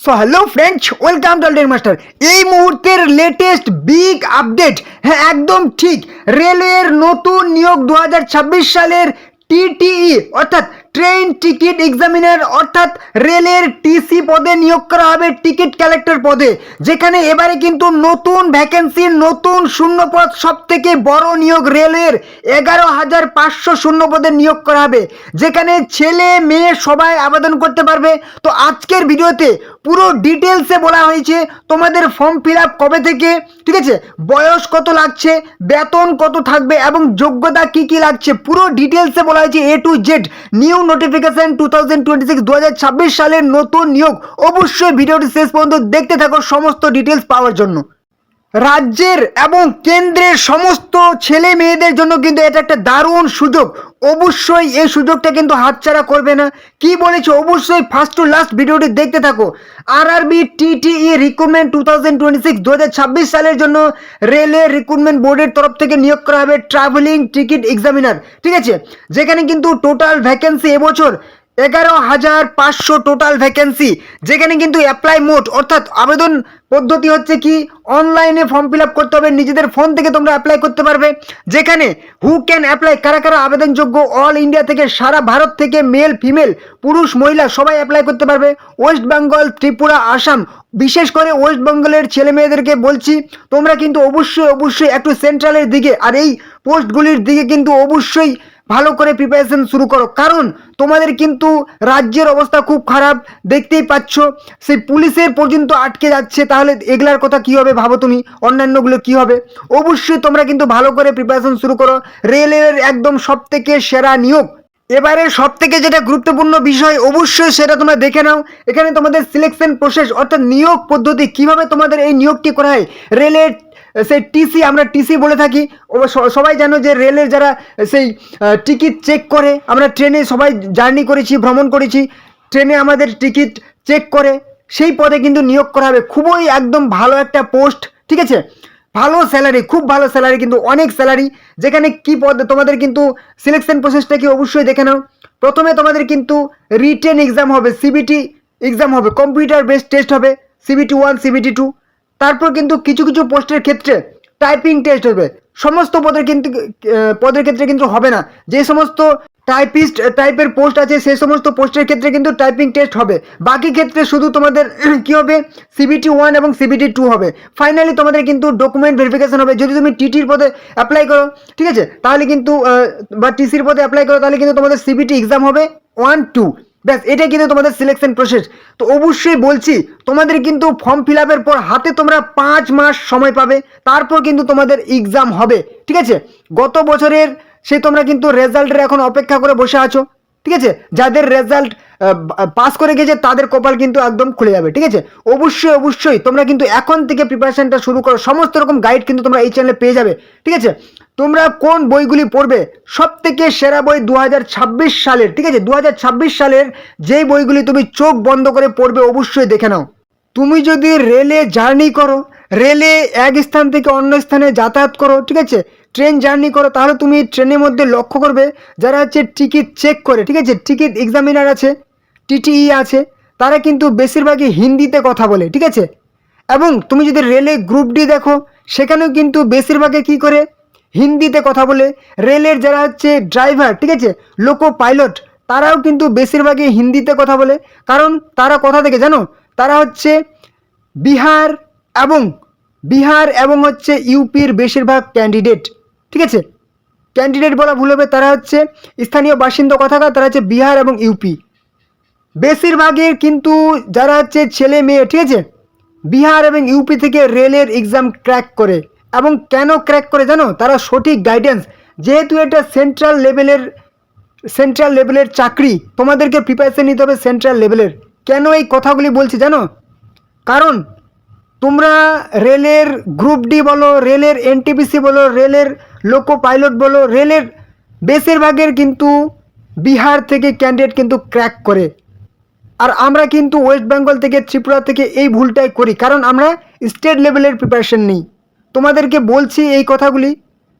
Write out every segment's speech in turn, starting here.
So hello friends, welcome to Alltech Master. এই মুহূর্তের latest big update, হ্যাঁ একদম ঠিক, রেলের নতুন নিয়োগ 2026 সালের টিটিই অর্থাৎ ট্রেন টিকিট এক্সামিনার অর্থাৎ রেলের টিসি পদে নিয়োগ করা হবে টিকিট কালেক্টর পদে, যেখানে এবারে কিন্তু নতুন ভ্যাকেন্সি, নতুন শূন্যপদ, সব থেকে বড় নিয়োগ রেলের 11,500 শূন্যপদে নিয়োগ করা হবে, যেখানে ছেলে মেয়ে সবাই আবেদন করতে পারবে। তো আজকের ভিডিওতে পুরো ডিটেলসে বলা হয়েছে তোমাদের ফর্ম ফিল আপ কবে থেকে, ঠিক আছে, বয়স কত লাগছে, বেতন কত থাকবে এবং যোগ্যতা কি কি লাগছে, পুরো ডিটেলসে বলা হয়েছে এ টু জেড। নিউ নোটিফিকেশন 2026 সালের নতুন নিয়োগ। অবশ্যই ভিডিওটি শেষ পর্যন্ত দেখতে থাকো সমস্ত ডিটেলস পাওয়ার জন্য। রাজ্যের এবং কেন্দ্রের সমস্ত ছেলে মেয়েদের জন্য কিন্তু এটা একটা দারুণ সুযোগ। অবশ্যই এই সুযোগটা কিন্তু হাতছাড়া করবে না। কি বলেছে অবশ্যই ফার্স্ট টু লাস্ট ভিডিওটি দেখতে থাকো। আরআরবি টিটিই রিক্রুটমেন্ট 2026 সালের জন্য রেলওয়ে রিক্রুটমেন্ট বোর্ডের তরফ থেকে নিয়োগ করা হবে ট্রাভেলিং টিকিট এক্সামিনার, ঠিক আছে, যেখানে কিন্তু টোটাল ভ্যাকেন্সি এবছর 11,500 টোটাল ভ্যাকেন্সি, যেখানে কিন্তু অ্যাপ্লাই মোড অর্থাৎ আবেদন পদ্ধতি হচ্ছে কি, অনলাইনে ফর্ম ফিল আপ করতে হবে, নিজেদের ফোন থেকে তোমরা অ্যাপ্লাই করতে পারবে। যেখানে হু ক্যান অ্যাপ্লাই, কারা কারা আবেদনযোগ্য, অল ইন্ডিয়া থেকে, সারা ভারত থেকে, মেল ফিমেল, পুরুষ মহিলা সবাই অ্যাপ্লাই করতে পারবে। ওয়েস্ট বেঙ্গল, ত্রিপুরা, আসাম, বিশেষ করে ওয়েস্ট বেঙ্গলের ছেলে মেয়েদেরকে বলছি, তোমরা কিন্তু অবশ্যই একটু সেন্ট্রালের দিকে আর এই পোস্টগুলির দিকে কিন্তু অবশ্যই ভালো করে প্রিপারেশন শুরু করো, কারণ তোমাদের কিন্তু রাজ্যের অবস্থা খুব খারাপ, দেখতেই পাচ্ছ, সেই পুলিশের পর্যন্ত আটকে যাচ্ছে। তাহলে এগুলার কথা কি হবে ভাবো তুমি, অন্যান্যগুলো কি হবে। অবশ্যই তোমরা কিন্তু ভালো করে প্রিপারেশন শুরু করো। রেলের একদম সব থেকে সেরা নিয়োগ, এবারে সব থেকে যেটা গুরুত্বপূর্ণ বিষয় অবশ্যই সেটা তোমরা দেখে নাও। এখানে তোমাদের সিলেকশন প্রসেস অর্থাৎ নিয়োগ পদ্ধতি, কিভাবে তোমাদের এই নিয়োগটি করা হয়। রেলের সেই টিসি, আমরা টিসি বলে থাকি, সবাই জানো যে রেলের যারা সেই টিকিট চেক করে, আমরা ট্রেনে সবাই জার্নি করেছি, ভ্রমণ করেছি, ট্রেনে আমাদের টিকিট চেক করে, সেই পদে কিন্তু নিয়োগ করা হবে। খুবই একদম ভালো একটা পোস্ট, ঠিক আছে, ভালো স্যালারি, খুব ভালো স্যালারি, কিন্তু অনেক স্যালারি। যেখানে কি পদ তোমাদের কিন্তু সিলেকশন প্রসেসটা কি অবশ্যই দেখে নাও। প্রথমে তোমাদের কিন্তু রিটেন এক্সাম হবে, সিবিটি এক্সাম হবে, কম্পিউটার বেসড টেস্ট হবে, সিবিটি 1 সিবিটি 2। তারপর কিন্তু কিছু কিছু পোস্টের ক্ষেত্রে টাইপিং টেস্ট হবে। সমস্ত পদের ক্ষেত্রে কিন্তু হবে না। যে সমস্ত টাইপিস্ট টাইপের পোস্ট আছে সেই সমস্ত পোস্টের ক্ষেত্রে কিন্তু টাইপিং টেস্ট হবে। বাকি ক্ষেত্রে শুধু তোমাদের কি হবে, সিবিটি 1 এবং সিবিটি 2 হবে। ফাইনালি তোমাদের কিন্তু ডকুমেন্ট ভেরিফিকেশন হবে। যদি তুমি টিটির পদে অ্যাপ্লাই করো, ঠিক আছে, তাহলে কিন্তু বা টিসির পদে অ্যাপ্লাই করো, তাহলে কিন্তু তোমাদের সিবিটি এক্সাম হবে 1 2, ব্যাস, এটাই কিন্তু তোমাদের সিলেকশন প্রসেস। তো অবশ্যই বলছি তোমাদের কিন্তু ফর্ম ফিল আপের পর হাতে তোমরা 5 মাস সময় পাবে, তারপর কিন্তু তোমাদের এক্সাম হবে, ঠিক আছে। গত বছরের সেই তোমরা কিন্তু রেজাল্টের এখন অপেক্ষা করে বসে আছো, ঠিক আছে। যাদের রেজাল্ট পাস করে গেছে তাদের কপাল কিন্তু একদম খুলে যাবে, ঠিক আছে। অবশ্যই তোমরা কিন্তু এখন থেকে প্রিপারেশনটা শুরু করো। সমস্ত রকম গাইড কিন্তু তোমরা এই চ্যানেলে পেয়ে যাবে, ঠিক আছে। তোমরা কোন বইগুলি পড়বে, সব থেকে সেরা বই 2026 সালের, ঠিক আছে, 2026 সালের যেই বইগুলি তুমি চোখ বন্ধ করে পড়বে অবশ্যই দেখে নাও। তুমি যদি রেলে জার্নি করো, রেলে এক স্থান থেকে অন্য স্থানে যাতায়াত করো, ঠিক আছে, ট্রেন জার্নি করো, তাহলে তুমি ট্রেনের মধ্যে লক্ষ্য করবে যারা হচ্ছে টিকিট চেক করে, ঠিক আছে, টিকিট এক্সামিনার আছে, টিটিই আছে, তারা কিন্তু বেশিরভাগই হিন্দিতে কথা বলে, ঠিক আছে। এবং তুমি যদি রেলে গ্রুপ ডি দেখো, সেখানেও কিন্তু বেশিরভাগে কি করে, হিন্দিতে কথা বলে। রেলের যারা হচ্ছে ড্রাইভার, ঠিক আছে, লোকো পাইলট, তারাও কিন্তু বেশিরভাগই হিন্দিতে কথা বলে। কারণ তারা কোথা থেকে জানো, তারা হচ্ছে বিহার এবং হচ্ছে ইউপির বেশিরভাগ ক্যান্ডিডেট, ঠিক আছে, ক্যান্ডিডেট বলা ভুল হবে, তারা হচ্ছে স্থানীয় বাসিন্দা কথাকার, তারা হচ্ছে বিহার এবং ইউপি। বেশিরভাগের কিন্তু যারা হচ্ছে ছেলে মেয়ে, ঠিক আছে, বিহার এবং ইউপি থেকে রেলের এক্সাম ক্র্যাক করে। এবং কেন ক্র্যাক করে জানো, তারা সঠিক গাইডেন্স, যেহেতু এটা সেন্ট্রাল লেভেলের চাকরি, তোমাদেরকে প্রিপারেশন নিতে হবে সেন্ট্রাল লেভেলের। কেন এই কথাগুলি বলছি জানো, কারণ তোমরা রেলের গ্রুপ ডি বলো, রেলের এনটিপিসি বলো, রেলের লোকো পাইলট বলো, রেলের বেশিরভাগের কিন্তু বিহার থেকে ক্যান্ডিডেট কিন্তু ক্র্যাক করে। আর আমরা কিন্তু ওয়েস্ট বেঙ্গল থেকে, ত্রিপুরা থেকে এই ভুলটাই করি, কারণ আমরা স্টেট লেভেলের প্রিপারেশন নিই। তোমাদেরকে বলছি এই কথাগুলি,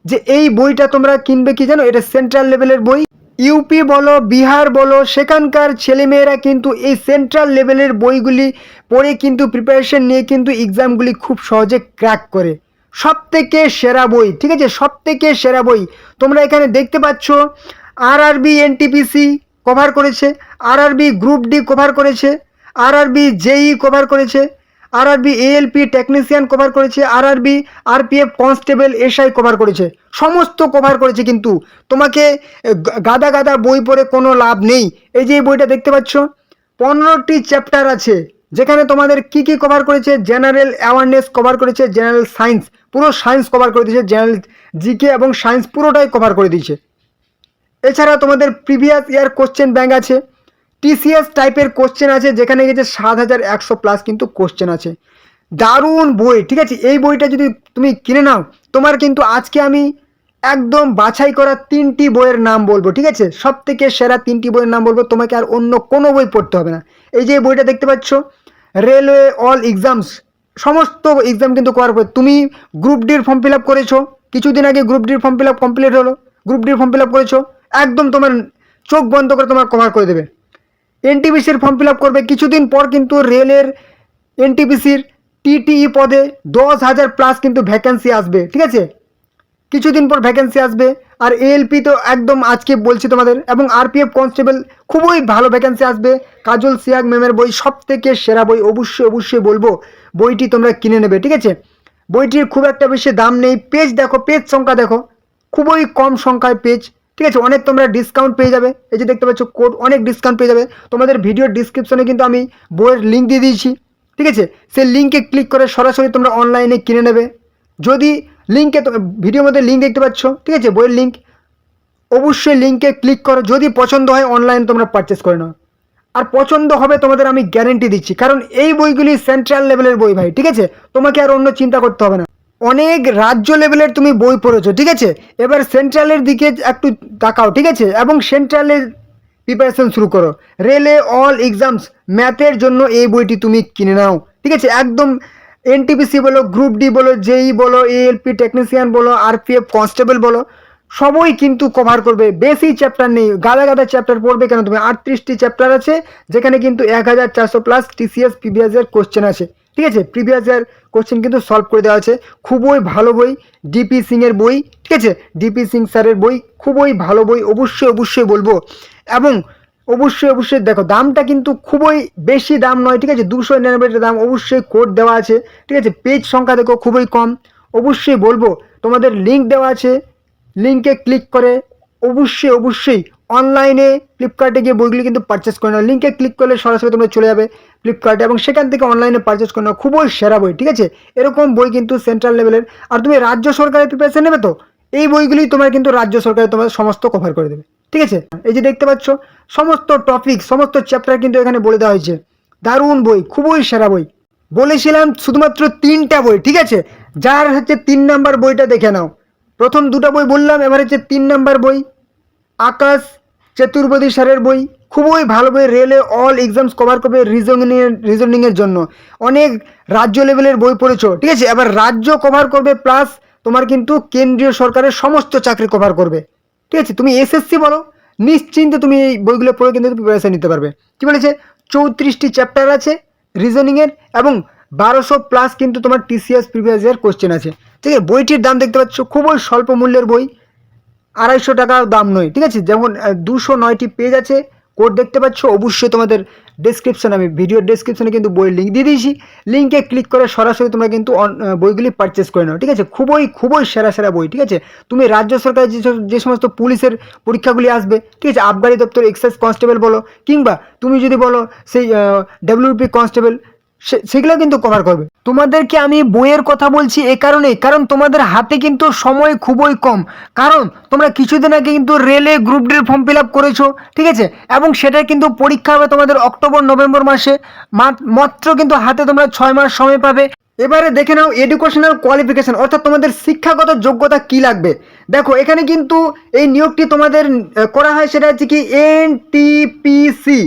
যে এই বইটা তোমরা কিনবে কি জানো, এটা সেন্ট্রাল লেভেলের বই। ইউপি বলো, বিহার বলো, সেখানকার ছেলেমেয়েরা কিন্তু এই সেন্ট্রাল লেভেলের বইগুলি পড়ে কিন্তু প্রিপারেশন নিয়ে কিন্তু এক্সামগুলি খুব সহজে ক্র্যাক করে। সব থেকে সেরা বই, ঠিক আছে, সব থেকে সেরা বই তোমরা এখানে দেখতে পাচ্ছ। আরআরবি এনটিপিসি কভার করেছে, আরআরবি গ্রুপ ডি কভার করেছে, আরআরবি জেই কভার করেছে, আরআরবি এএলপি টেকনিশিয়ান কভার করেছে, RRB RPF constable SI cover করেছে, সমস্ত কভার করেছে। কিন্তু তোমাকে গাদা গাদা বই পড়ে কোনো লাভ নেই। এই যে এই বইটা দেখতে পাচ্ছ, 15টি চ্যাপ্টার আছে, যেখানে তোমাদের কি কি কভার করেছে, জেনারেল অ্যাওয়ারনেস কভার করেছে, জেনারেল সায়েন্স, পুরো সায়েন্স কভার করে দিয়েছে, জেনারেল জিকে এবং সায়েন্স পুরোটাই কভার করে দিয়েছে। এছাড়া তোমাদের প্রিভিয়াস ইয়ার কোশ্চেন ব্যাংক আছে, টিসিএস টাইপের কোশ্চেন আছে, যেখানে গেছে 7100+ কিন্তু কোশ্চেন আছে। দারুণ বই, ঠিক আছে। এই বইটা যদি তুমি কিনে নাও, তোমার কিন্তু আজকে আমি একদম বাছাই করা 3টি বইয়ের নাম বলবো, ঠিক আছে, সব থেকে সেরা 3টি বইয়ের নাম বলবো, তোমাকে আর অন্য কোনো বই পড়তে হবে না। এই যে বইটা দেখতে পাচ্ছ, রেলওয়ে অল এক্সামস, সমস্ত এক্সাম কিন্তু করার পর তুমি গ্রুপ ডির ফর্ম ফিল আপ করেছো, কিছুদিন আগে গ্রুপ ডির ফর্ম ফিল আপ কমপ্লিট হলো, গ্রুপ ডির ফর্ম ফিল আপ করেছো, একদম তোমার চোখ বন্ধ করে তোমার কভার করে দেবে। এনটিপিসির ফর্ম ফিল আপ করবে, কিছুদিন পর কিন্তু রেলের এনটিপিসির টিটিই পদে 10,000+ কিন্তু ভ্যাকেন্সি আসবে, ঠিক আছে, কিছুদিন পর ভ্যাকেন্সি আসবে। আর এএলপি তো একদম আজকে বলছি তোমাদের, এবং আরপিএফ কনস্টেবল খুবই ভালো ভ্যাকেন্সি আসবে। কাজল সিয়াগ ম্যামের বই সব থেকে সেরা বই, অবশ্যই অবশ্যই বলবো বইটি তোমরা কিনে নেবে, ঠিক আছে। বইটির খুব একটা বেশি দাম নেই, পেজ দেখো, পেজ সংখ্যা দেখো, খুবই কম সংখ্যায় পেজ, ঠিক আছে। অনেক তোমরা ডিসকাউন্ট পেয়ে যাবে, এই যে দেখতে পাচ্ছ কোড, অনেক ডিসকাউন্ট পেয়ে যাবে। তোমাদের ভিডিওর ডিসক্রিপশনে কিন্তু আমি বইয়ের লিঙ্ক দিয়ে দিয়েছি, ঠিক আছে, সেই লিঙ্কে ক্লিক করে সরাসরি তোমরা অনলাইনে কিনে নেবে। যদি লিঙ্কে, ভিডিওর মধ্যে লিঙ্ক দেখতে পাচ্ছ, ঠিক আছে, বইয়ের লিঙ্ক, অবশ্যই লিঙ্কে ক্লিক করো। যদি পছন্দ হয় অনলাইন তোমরা পারচেস করে নাও, আর পছন্দ হবে তোমাদের আমি গ্যারেন্টি দিচ্ছি, কারণ এই বইগুলি সেন্ট্রাল লেভেলের বই ভাই, ঠিক আছে, তোমাকে আর অন্য চিন্তা করতে হবে না। অনেক রাজ্য লেভেলের তুমি বই পড়েছো, ঠিক আছে, এবার সেন্ট্রালের দিকে একটু তাকাও, ঠিক আছে, এবং সেন্ট্রালের প্রিপারেশন শুরু করো। রেলে অল এক্সামস ম্যাথের জন্য এই বইটি তুমি কিনে নাও, ঠিক আছে, একদম এনটিপিসি বলো, গ্রুপ ডি বলো, জেই বলো, এএলপি টেকনিশিয়ান বলো, আরপিএফ কনস্টেবল বলো, সবই কিন্তু কভার করবে। বেশি চ্যাপ্টার নেই, গাদা গাদা চ্যাপ্টার পড়বে কেন তুমি, 38টি চ্যাপ্টার আছে, যেখানে কিন্তু 1400+ টিসিএস প্রিভিয়াস ইয়ার কোশ্চেন আছে, ঠিক আছে, প্রিভিয়াস ইয়ার কোশ্চেন কিন্তু সলভ করে দেওয়া আছে। খুবই ভালো বই, ডিপি সিংয়ের বই, ঠিক আছে, ডিপি সিং স্যারের বই, খুবই ভালো বই, অবশ্যই অবশ্যই বলবো। এবং অবশ্যই অবশ্যই দেখো, দামটা কিন্তু খুবই বেশি দাম নয়, ঠিক আছে, 299 দাম, অবশ্যই কোড দেওয়া আছে, ঠিক আছে, পেজ সংখ্যা দেখো খুবই কম। অবশ্যই বলবো তোমাদের লিঙ্ক দেওয়া আছে, লিঙ্কে ক্লিক করে অবশ্যই অবশ্যই অনলাইনে ফ্লিপকার্টে গিয়ে বইগুলি কিন্তু পারচেস করে নাও। লিঙ্কে ক্লিক করলে সরাসরি তোমরা চলে যাবে ফ্লিপকার্টে, এবং সেখান থেকে অনলাইনে পারচেস করে নাও, খুবই সেরা বই, ঠিক আছে। এরকম বই কিন্তু সেন্ট্রাল লেভেলের। আর তুমি রাজ্য সরকারের প্রিপারেশন নেবে তো এই বইগুলি তোমার কিন্তু রাজ্য সরকার তোমার সমস্ত কভার করে দেবে, ঠিক আছে। এই যে দেখতে পাচ্ছ, সমস্ত টপিক, সমস্ত চ্যাপ্টার কিন্তু এখানে বলে দেওয়া হয়েছে। দারুণ বই, খুবই সেরা বই। বলেছিলাম শুধুমাত্র 3টা বই, ঠিক আছে, যার হচ্ছে 3 নাম্বার বইটা দেখে নাও। প্রথম 2টা বই বললাম, এবার হচ্ছে 3 নাম্বার বই, আকাশ চতুর্বেদী স্যারের বই, খুবই ভালো বই, রেলে অল এক্সামস কভার করবে রিজনিংয়ের জন্য। অনেক রাজ্য লেভেলের বই পড়েছো, ঠিক আছে, এবার রাজ্য কভার করবে, প্লাস তোমার কিন্তু কেন্দ্রীয় সরকারের সমস্ত চাকরি কভার করবে, ঠিক আছে। তুমি এসএসসি বলো, নিশ্চিন্তে তুমি এই বইগুলো পড়ে কিন্তু প্রিপারেশন নিতে পারবে। কী বলেছে, 34টি চ্যাপ্টার আছে রিজনিংয়ের, এবং 1200+ কিন্তু তোমার টিসিএস প্রিভিয়াস ইয়ার কোশ্চেন আছে, ঠিক আছে। বইটির দাম দেখতে পাচ্ছ, খুবই স্বল্প মূল্যের বই, 250 টাকার দাম নয়, ঠিক আছে। যেমন 209টি পেজ আছে, কোড দেখতে পাচ্ছ। অবশ্যই তোমাদের ডেসক্রিপশনে, আমি ভিডিওর ডেসক্রিপশনে কিন্তু বইয়ের লিঙ্ক দিয়ে দিয়েছি, লিঙ্কে ক্লিক করে সরাসরি তোমরা কিন্তু বইগুলি পারচেস করে নাও, ঠিক আছে। খুবই খুবই সেরা সেরা বই, ঠিক আছে। তুমি রাজ্য সরকারের যে সমস্ত পুলিশের পরীক্ষাগুলি আসবে, ঠিক আছে, আবগারি দপ্তর এক্সাইজ কনস্টেবল বলো, কিংবা তুমি যদি বলো সেই ডব্লিউপি কনস্টেবল, সেগুলো কিন্তু কভার করবে। তোমাদেরকে আমি বইয়ের কথা বলছি এ কারণে, কারণ তোমাদের হাতে কিন্তু সময় খুবই কম, কারণ তোমরা কিছুদিন আগে কিন্তু রেলে গ্রুপ ডির ফর্ম ফিল আপ করেছো, ঠিক আছে, এবং সেটার কিন্তু পরীক্ষা হবে তোমাদের অক্টোবর নভেম্বর মাসে, মাত্র কিন্তু হাতে তোমরা 6 মাস সময় পাবে। এবারে দেখে নাও এডুকেশনাল কোয়ালিফিকেশন, অর্থাৎ তোমাদের শিক্ষাগত যোগ্যতা কি লাগবে। দেখো এখানে কিন্তু এই নিয়োগটি তোমাদের করা হয়, সেটা হচ্ছে কি এনটিপিসি,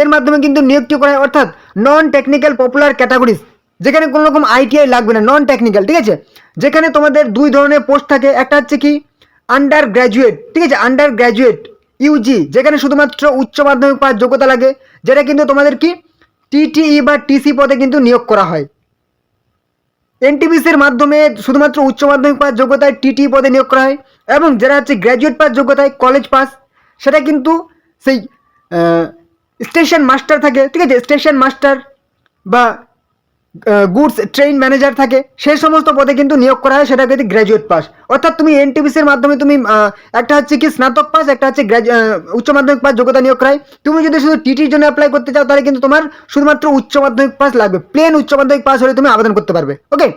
এর মাধ্যমে কিন্তু নিয়োগটি করা হয়, অর্থাৎ নন টেকনিক্যাল পপুলার ক্যাটাগরিজ, যেখানে কোনো রকম আইটিআই লাগবে না, নন টেকনিক্যাল, ঠিক আছে। যেখানে তোমাদের 2 ধরনের পোস্ট থাকে, একটা হচ্ছে কি আন্ডার গ্র্যাজুয়েট, ঠিক আছে, আন্ডার গ্র্যাজুয়েট ইউজি, যেখানে শুধুমাত্র উচ্চ মাধ্যমিক পাস যোগ্যতা লাগে, যেটা কিন্তু তোমাদের কি টিটিই বা টিসি পদে কিন্তু নিয়োগ করা হয়। এনটিপিসির মাধ্যমে শুধুমাত্র উচ্চ মাধ্যমিক পাস যোগ্যতায় টিটিই পদে নিয়োগ করা হয়, এবং যারা হচ্ছে গ্র্যাজুয়েট পাস যোগ্যতায় কলেজ পাস, সেটা কিন্তু সেই স্টেশন মাস্টার থাকে, ঠিক আছে, স্টেশন মাস্টার বা গুডস ট্রেন ম্যানেজার থাকে, সেই সমস্ত পদে কিন্তু নিয়োগ করা হয়, সেটা কিন্তু গ্র্যাজুয়েট পাস। অর্থাৎ তুমি এনটিপিসির মাধ্যমে তুমি একটা হচ্ছে কি স্নাতক পাস, একটা হচ্ছে উচ্চ মাধ্যমিক পাস যোগ্যতা নিয়োগ করা হয়। তুমি যদি শুধু টিটির জন্য অ্যাপ্লাই করতে চাও, তাহলে কিন্তু তোমার শুধুমাত্র উচ্চ মাধ্যমিক পাস লাগবে, প্লেন উচ্চ মাধ্যমিক পাস হলে তুমি আবেদন করতে পারবে। ওকে,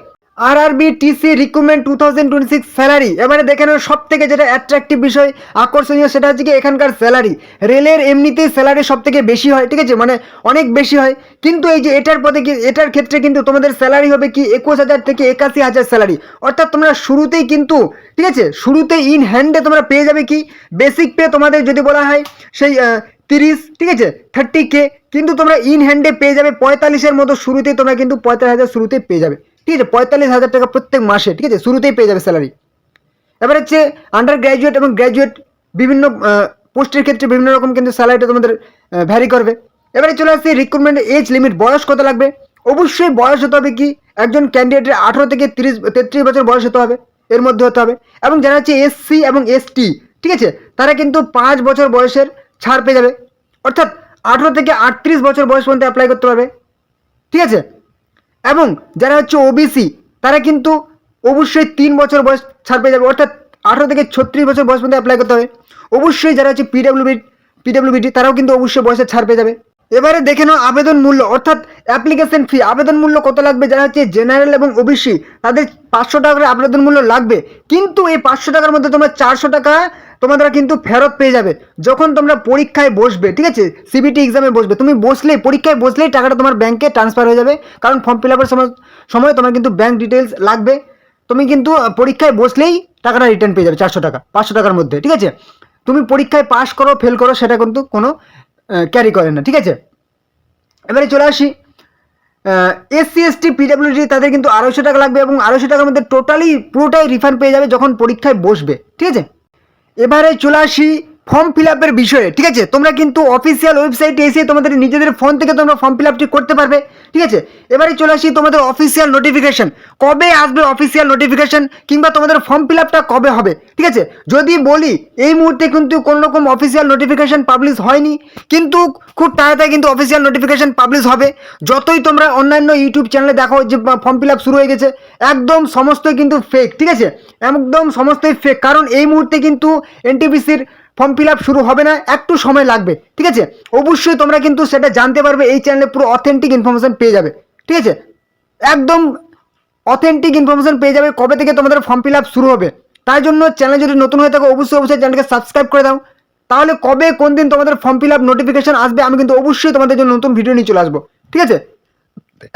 আরআরবি টিসি রিক্রুটমেন্ট 2026 স্যালারি। এবারে দেখে নাও সব থেকে যেটা অ্যাট্রাকটিভ বিষয়, আকর্ষণীয়, সেটা হচ্ছে কি এখানকার স্যালারি। রেলের এমনিতেই স্যালারি সব থেকে বেশি হয়, ঠিক আছে, মানে অনেক বেশি হয়, কিন্তু এই যে এটার পদে কি, এটার ক্ষেত্রে কিন্তু তোমাদের স্যালারি হবে কি 21,000 থেকে 81,000 স্যালারি। অর্থাৎ তোমরা শুরুতেই কিন্তু, ঠিক আছে, শুরুতে ইন হ্যান্ডে তোমরা পেয়ে যাবে কি বেসিক পে, তোমাদের যদি বলা হয় সেই 30, ঠিক আছে, 30K, কিন্তু তোমরা ইন হ্যান্ডে পেয়ে যাবে 45-এর মতো। শুরুতেই তোমরা কিন্তু 45,000 শুরুতেই পেয়ে যাবে, ঠিক আছে, 45,000 টাকা প্রত্যেক মাসে, ঠিক আছে, শুরুতেই পেয়ে যাবে স্যালারি। এবার হচ্ছে আন্ডার গ্র্যাজুয়েট এবং গ্র্যাজুয়েট বিভিন্ন পোস্টের ক্ষেত্রে বিভিন্ন রকম কিন্তু স্যালারিটা তোমাদের ভ্যারি করবে। এবারে চলে আসছে রিক্রুটমেন্ট এজ লিমিট, বয়স কত লাগবে। অবশ্যই বয়স হতে হবে কি একজন ক্যান্ডিডেটের 18 থেকে 33 বছর বয়স হতে হবে, এর মধ্যে হতে হবে। এবং যারা হচ্ছে এসসি এবং এসটি, ঠিক আছে, তারা কিন্তু 5 বছর বয়সের ছাড় পেয়ে যাবে, অর্থাৎ 18 থেকে 38 বছর বয়স পর্যন্ত অ্যাপ্লাই করতে পারবে, ঠিক আছে। এবং যারা হচ্ছে ওবিসি, তারা কিন্তু অবশ্যই 3 বছর বয়স ছাড় পেয়ে যাবে, অর্থাৎ 18 থেকে 36 বছর বয়স পর্যন্ত অ্যাপ্লাই করতে হবে। অবশ্যই যারা হচ্ছে পিডব্লিউবিটি, তারাও কিন্তু অবশ্যই বয়সের ছাড় পেয়ে যাবে। এবারে দেখে নাও আবেদন মূল্য, অর্থাৎ অ্যাপ্লিকেশন ফি, আবেদন মূল্য কত লাগবে। যারা হচ্ছে জেনারেল এবং ওবিসি, তাদের 500 টাকা করে আবেদন মূল্য লাগবে, কিন্তু এই 500 টাকার মধ্যে তোমরা 400 টাকা তোমাদের কিন্তু ফেরত পেয়ে যাবে যখন তোমরা পরীক্ষায় বসবে, ঠিক আছে, সিবিটি এক্সামে বসবে। তুমি বসলেই, পরীক্ষায় বসলেই টাকাটা তোমার ব্যাংকে ট্রান্সফার হয়ে যাবে, কারণ ফর্ম ফিল আপের সময় তোমার কিন্তু ব্যাংক ডিটেলস লাগবে। তুমি কিন্তু পরীক্ষায় বসলেই টাকাটা রিটার্ন পেয়ে যাবে 400 টাকা, 500 টাকার মধ্যে, ঠিক আছে। তুমি পরীক্ষায় পাস করো ফেল করো সেটা কিন্তু কোনো ক্যারি করে না, ঠিক আছে। এবারে চলে আসি এসসি এসটি পিডব্লিউডি, তাদের কিন্তু 250 টাকা লাগবে, এবং 250 টাকার মধ্যে পুরোটাই রিফান্ড পেয়ে যাবে যখন পরীক্ষায় বসবে, ঠিক আছে। এবারে চলে আসি ফর্ম ফিল আপের বিষয়ে, ঠিক আছে। তোমরা কিন্তু অফিসিয়াল ওয়েবসাইটে এসে তোমাদের নিজেদের ফোন থেকে তোমরা ফর্ম ফিল আপটি করতে পারবে, ঠিক আছে। এবারে চলে আসি তোমাদের অফিসিয়াল নোটিফিকেশন, কবে আসবে অফিসিয়াল নোটিফিকেশন, কিংবা তোমাদের ফর্ম ফিল আপটা কবে হবে, ঠিক আছে। যদি বলি এই মুহূর্তে কিন্তু কোনো রকম অফিসিয়াল নোটিফিকেশন পাবলিশ হয়নি, কিন্তু খুব তাড়াতাড়ি কিন্তু অফিসিয়াল নোটিফিকেশন পাবলিশ হবে। যতই তোমরা অন্যান্য ইউটিউব চ্যানেলে দেখো যে ফর্ম ফিল আপ শুরু হয়ে গেছে, একদম সমস্তই কিন্তু ফেক, ঠিক আছে, একদম সমস্তই ফেক। কারণ এই মুহূর্তে কিন্তু এনটিপিসির ফর্ম ফিল আপ শুরু হবে না, একটু সময় লাগবে, ঠিক আছে। অবশ্যই তোমরা কিন্তু সেটা জানতে পারবে এই চ্যানেলে, পুরো অথেন্টিক ইনফরমেশন পেয়ে যাবে, ঠিক আছে, একদম অথেন্টিক ইনফরমেশন পেয়ে যাবে কবে থেকে তোমাদের ফর্ম ফিল আপ শুরু হবে। তাই জন্য চ্যানেল যদি নতুন হয়ে থাকো অবশ্যই চ্যানেলকে সাবস্ক্রাইব করে দাও, তাহলে কবে কোন দিন তোমাদের ফর্ম ফিল আপ নোটিফিকেশন আসবে আমি কিন্তু অবশ্যই তোমাদের জন্য নতুন ভিডিও নিয়ে চলে আসবো, ঠিক আছে।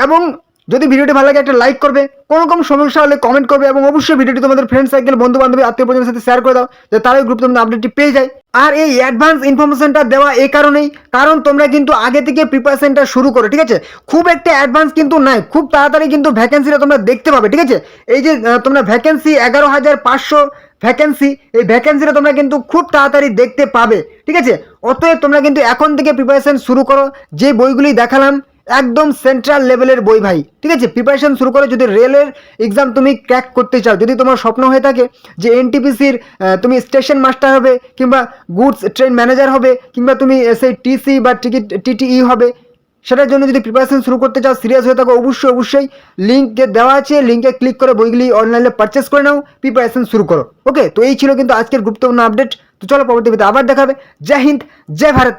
এবং যদি ভিডিওটি ভালো লাগে একটা লাইক করবে, কোনো রকম সমস্যা হলে কমেন্ট করবে, এবং অবশ্যই ভিডিওটি তোমাদের ফ্রেন্ড সার্কেল, বন্ধু বান্ধবী, আত্মীয় পরিজনের সাথে শেয়ার করে দাও, যে তারাই গ্রুপ তোমাদের আপডেটটি পেয়ে যায়। আর এই অ্যাডভান্স ইনফরমেশনটা দেওয়া এই কারণেই, কারণ তোমরা কিন্তু আগে থেকে প্রিপারেশনটা শুরু করো, ঠিক আছে। খুব একটা অ্যাডভান্স কিন্তু নাই, খুব তাড়াতাড়ি কিন্তু ভ্যাকেন্সিটা তোমরা দেখতে পাবে, ঠিক আছে। এই যে তোমরা ভ্যাকেন্সি 11,500 ভ্যাকেন্সি, এই ভ্যাকেন্সিটা তোমরা কিন্তু খুব তাড়াতাড়ি দেখতে পাবে, ঠিক আছে। অতএব তোমরা কিন্তু এখন থেকে প্রিপারেশন শুরু করো। যে বইগুলি দেখালাম একদম সেন্ট্রাল লেভেলের বই ভাই, ঠিক আছে, প্রিপারেশন শুরু করো। যদি রেলের এক্সাম তুমি ক্র্যাক করতে চাও, যদি তোমার স্বপ্ন হয়ে থাকে যে এনটিপিসির তুমি স্টেশন মাস্টার হবে, কিংবা গুডস ট্রেন ম্যানেজার হবে, কিংবা তুমি সেই টিসি বা টিটিই হবে, সেটার জন্য যদি প্রিপারেশন শুরু করতে চাও, সিরিয়াস হয়ে থাকো, অবশ্যই লিঙ্কে দেওয়া আছে, লিঙ্কে ক্লিক করে বইগুলি অনলাইনে পারচেস করে নাও, প্রিপারেশন শুরু করো। ওকে, তো এই ছিল কিন্তু আজকের গুরুত্বপূর্ণ আপডেট। তো চলো পরবর্তী ভিডিওতে আবার দেখাবে। জয় হিন্দ, জয় ভারত।